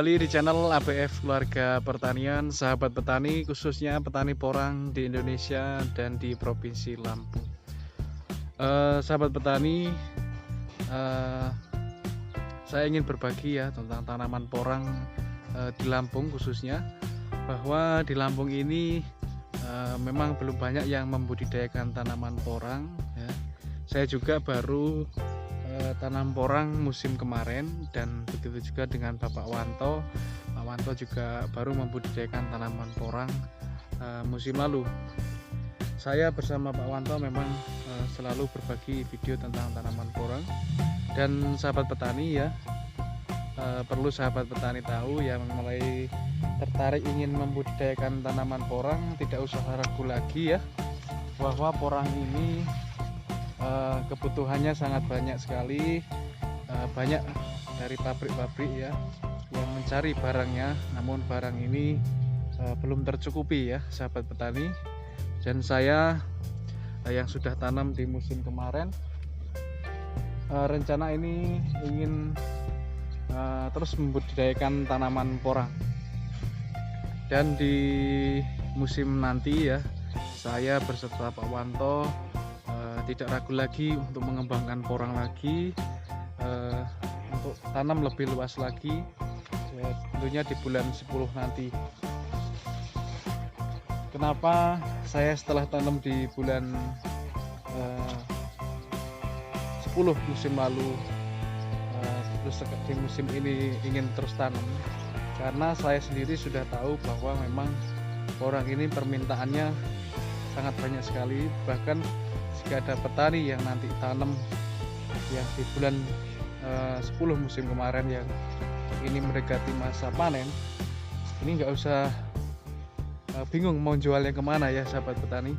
kembali di channel ABF Keluarga Pertanian, sahabat petani, khususnya petani porang di Indonesia dan di Provinsi Lampung. Sahabat petani, eh, saya ingin berbagi ya tentang tanaman porang di Lampung khususnya, bahwa di Lampung ini memang belum banyak yang membudidayakan tanaman porang ya. Saya juga baru tanam porang musim kemarin, dan begitu juga dengan Bapak Wanto. Pak Wanto juga baru membudidayakan tanaman porang musim lalu. Saya bersama Pak Wanto memang selalu berbagi video tentang tanaman porang. Dan sahabat petani ya, perlu sahabat petani tahu yang mulai tertarik ingin membudidayakan tanaman porang, tidak usah ragu lagi ya, bahwa porang ini kebutuhannya sangat banyak sekali. Banyak dari pabrik-pabrik ya yang mencari barangnya, namun barang ini belum tercukupi ya sahabat petani. Dan saya yang sudah tanam di musim kemarin, rencana ini ingin terus membudidayakan tanaman porang. Dan di musim nanti ya, saya berserta Pak Wanto tidak ragu lagi untuk mengembangkan porang lagi, untuk tanam lebih luas lagi ya, tentunya di bulan 10 nanti. Kenapa saya setelah tanam di bulan 10 musim lalu terus di musim ini ingin terus tanam? Karena saya sendiri sudah tahu bahwa memang porang ini permintaannya sangat banyak sekali. Bahkan jika ada petani yang nanti tanam yang di bulan 10 musim kemarin yang ini mendekati masa panen, ini nggak usah bingung mau jualnya kemana ya sahabat petani.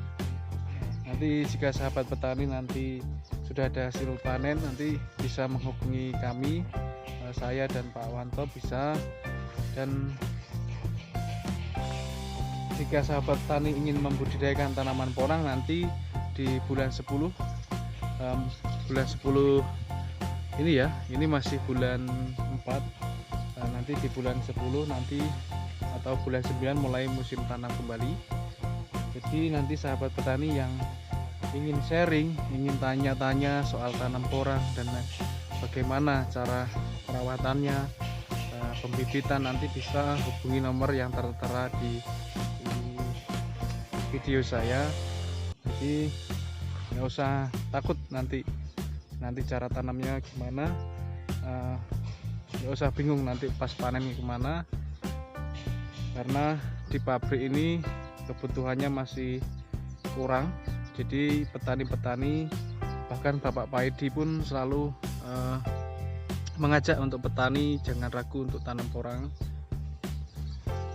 Nanti jika sahabat petani nanti sudah ada hasil panen, nanti bisa menghubungi kami, saya dan Pak Wanto bisa. Dan jika sahabat petani ingin membudidayakan tanaman porang nanti di bulan 10 ini ya, ini masih bulan 4, nanti di bulan 10 nanti atau bulan 9 mulai musim tanam kembali. Jadi nanti sahabat petani yang ingin sharing, ingin tanya-tanya soal tanam porang dan bagaimana cara perawatannya, pembibitan, nanti bisa hubungi nomor yang tertera di video saya. Jadi nggak usah takut nanti cara tanamnya gimana, nggak usah bingung nanti pas panennya kemana, karena di pabrik ini kebutuhannya masih kurang. Jadi petani-petani, bahkan Bapak Paidi pun selalu mengajak untuk petani jangan ragu untuk tanam porang.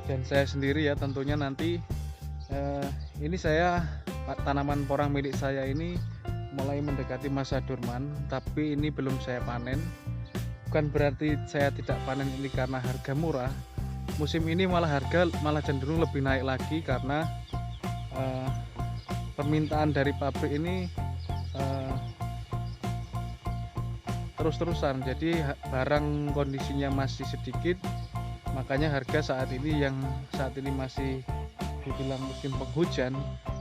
Dan saya sendiri ya tentunya nanti ini tanaman porang milik saya ini mulai mendekati masa dorman, tapi ini belum saya panen. Bukan berarti saya tidak panen ini karena harga murah. Musim ini harga malah cenderung lebih naik lagi karena permintaan dari pabrik ini terus-terusan. Jadi barang kondisinya masih sedikit, makanya harga saat ini masih dibilang musim penghujan,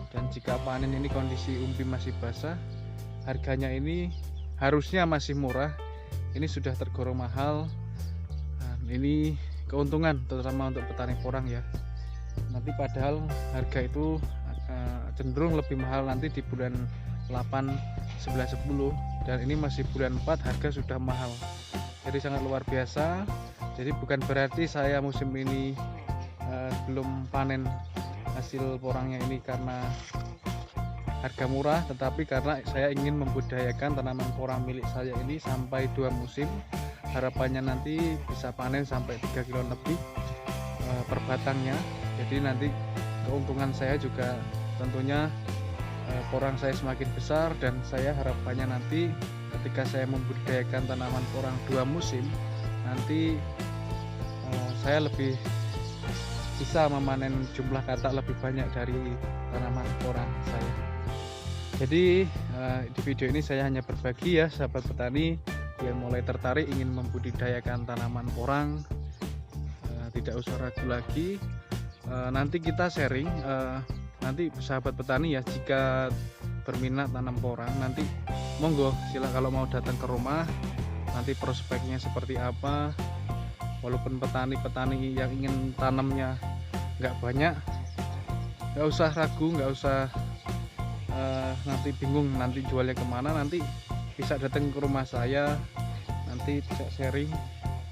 dan jika panen ini kondisi umbi masih basah, harganya ini harusnya masih murah, ini sudah tergolong mahal. Nah, ini keuntungan terutama untuk petani porang ya. Nanti padahal harga itu cenderung lebih mahal nanti di bulan 8, 11, 10, dan ini masih bulan 4 harga sudah mahal. Jadi sangat luar biasa. Jadi bukan berarti saya musim ini belum panen hasil porangnya ini karena harga murah, tetapi karena saya ingin membudidayakan tanaman porang milik saya ini sampai 2 musim. Harapannya nanti bisa panen sampai 3 kilo lebih per batangnya. Jadi nanti keuntungan saya juga tentunya porang saya semakin besar, dan saya harapannya nanti ketika saya membudidayakan tanaman porang 2 musim, nanti saya lebih bisa memanen jumlah katak lebih banyak dari tanaman porang saya. Jadi di video ini saya hanya berbagi ya sahabat petani yang mulai tertarik ingin membudidayakan tanaman porang. tidak usah ragu lagi. Nanti kita sharing, nanti sahabat petani ya, jika berminat tanam porang nanti monggo sila kalau mau datang ke rumah, nanti prospeknya seperti apa. Walaupun petani-petani yang ingin tanamnya nggak banyak, nggak usah ragu, nggak usah nanti bingung nanti jualnya kemana, nanti bisa datang ke rumah saya, nanti bisa sharing.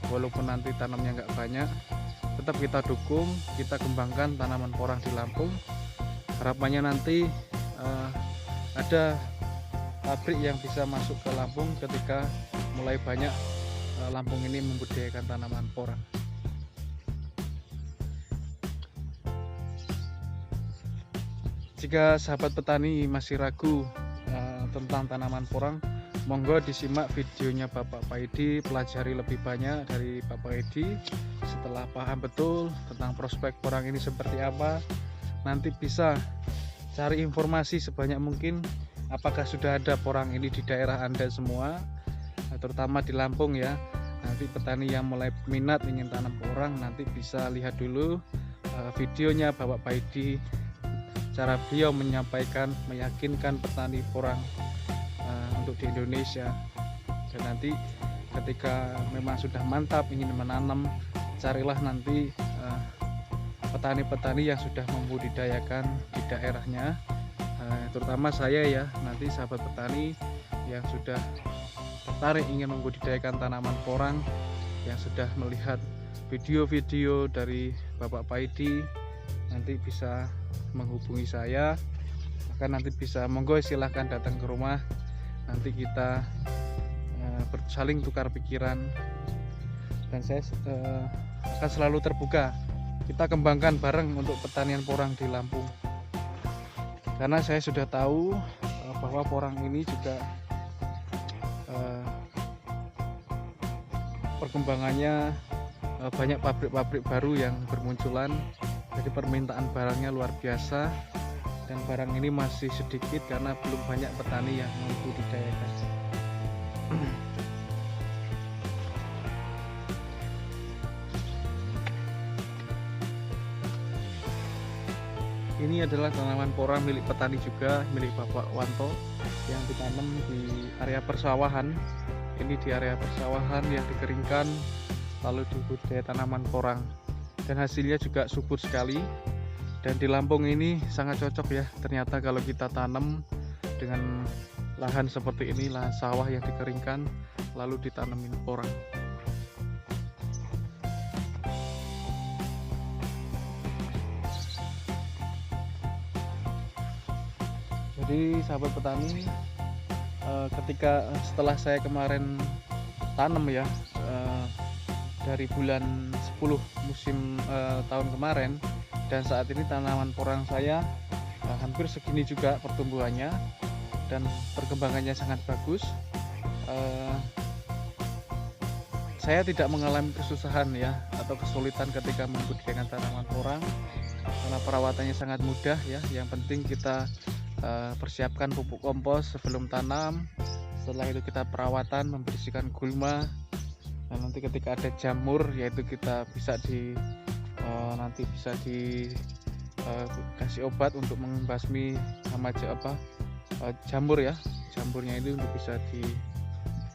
Walaupun nanti tanamnya nggak banyak, tetap kita dukung, kita kembangkan tanaman porang di Lampung. Harapannya nanti ada pabrik yang bisa masuk ke Lampung ketika mulai banyak Lampung ini membudidayakan tanaman porang. Jika sahabat petani masih ragu tentang tanaman porang, monggo disimak videonya Bapak Paidi, pelajari lebih banyak dari Bapak Paidi. Setelah paham betul tentang prospek porang ini seperti apa, nanti bisa cari informasi sebanyak mungkin apakah sudah ada porang ini di daerah Anda semua, terutama di Lampung ya. Nanti petani yang mulai minat ingin tanam porang nanti bisa lihat dulu videonya Bapak Paidi, cara beliau menyampaikan, meyakinkan petani porang untuk di Indonesia. Dan nanti ketika memang sudah mantap ingin menanam, carilah nanti petani-petani yang sudah membudidayakan di daerahnya, terutama saya ya, nanti sahabat petani yang sudah tertarik ingin membudidayakan tanaman porang, yang sudah melihat video-video dari Bapak Paidi, nanti bisa menghubungi saya, maka nanti bisa monggo silahkan datang ke rumah, nanti kita saling tukar pikiran, dan saya akan selalu terbuka. Kita kembangkan bareng untuk pertanian porang di Lampung, karena saya sudah tahu bahwa porang ini juga perkembangannya banyak pabrik-pabrik baru yang bermunculan, jadi permintaan barangnya luar biasa, dan barang ini masih sedikit karena belum banyak petani yang membudidayakan. Ini adalah tanaman porang milik petani juga, milik Bapak Wanto, yang ditanam di area persawahan. Ini di area persawahan yang dikeringkan lalu dibudidaya tanaman porang, dan hasilnya juga subur sekali. Dan di Lampung ini sangat cocok ya, ternyata kalau kita tanam dengan lahan seperti ini, lahan sawah yang dikeringkan lalu ditanamin porang. Jadi sahabat petani, ketika setelah saya kemarin tanam ya, dari bulan 10 musim tahun kemarin, dan saat ini tanaman porang saya hampir segini juga pertumbuhannya dan perkembangannya sangat bagus. Saya tidak mengalami kesusahan ya atau kesulitan ketika membudidayakan tanaman porang, karena perawatannya sangat mudah ya. Yang penting kita persiapkan pupuk kompos sebelum tanam, setelah itu kita perawatan, membersihkan gulma, dan nanti ketika ada jamur, yaitu kita bisa nanti bisa dikasih obat untuk membasmi hama jamur ya. Jamurnya itu untuk bisa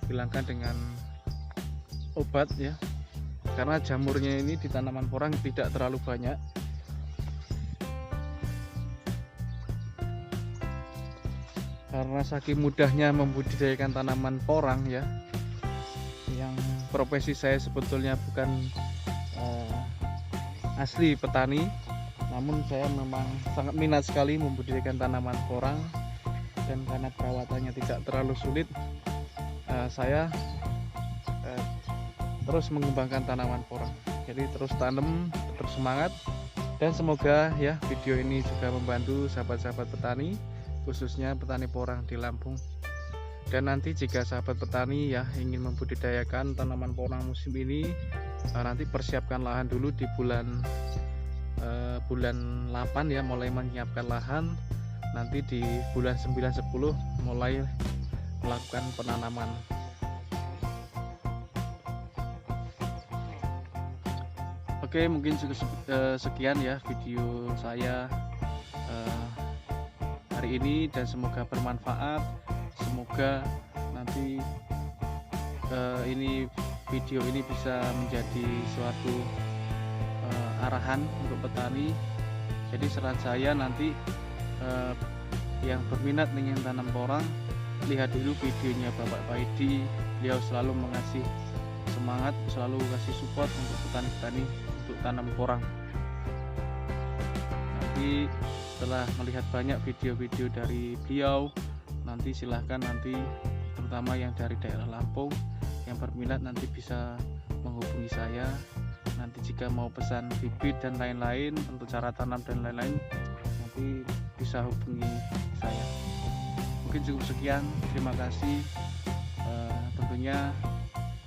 dihilangkan dengan obat ya, karena jamurnya ini di tanaman porang tidak terlalu banyak. Karena saking mudahnya membudidayakan tanaman porang ya, yang profesi saya sebetulnya bukan asli petani, namun saya memang sangat minat sekali membudidayakan tanaman porang, dan karena perawatannya tidak terlalu sulit, saya terus mengembangkan tanaman porang. Jadi terus tanam, terus semangat, dan semoga ya video ini juga membantu sahabat-sahabat petani, khususnya petani porang di Lampung. Dan nanti jika sahabat petani ya ingin membudidayakan tanaman porang musim ini, nanti persiapkan lahan dulu di bulan 8 ya, mulai menyiapkan lahan. Nanti di bulan 9-10 mulai melakukan penanaman. Oke, mungkin sekian ya video saya hari ini, dan semoga bermanfaat. Semoga nanti video ini bisa menjadi suatu arahan untuk petani. Jadi saran saya nanti yang berminat ingin tanam porang, lihat dulu videonya Bapak Paidi. Beliau selalu mengasih semangat, selalu kasih support untuk petani-petani untuk tanam porang. Nanti setelah melihat banyak video-video dari beliau, nanti silahkan nanti terutama yang dari daerah Lampung yang berminat nanti bisa menghubungi saya. Nanti jika mau pesan bibit dan lain-lain untuk cara tanam dan lain-lain, nanti bisa hubungi saya. Mungkin cukup sekian, terima kasih. Tentunya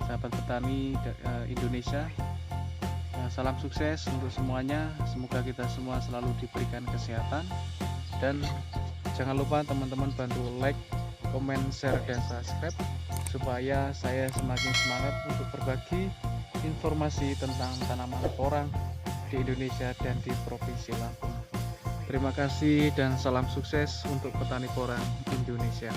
sahabat petani Indonesia, salam sukses untuk semuanya. Semoga kita semua selalu diberikan kesehatan, dan jangan lupa teman-teman bantu like, komen, share, dan subscribe supaya saya semakin semangat untuk berbagi informasi tentang tanaman porang di Indonesia dan di Provinsi Lampung. Terima kasih dan salam sukses untuk petani porang Indonesia.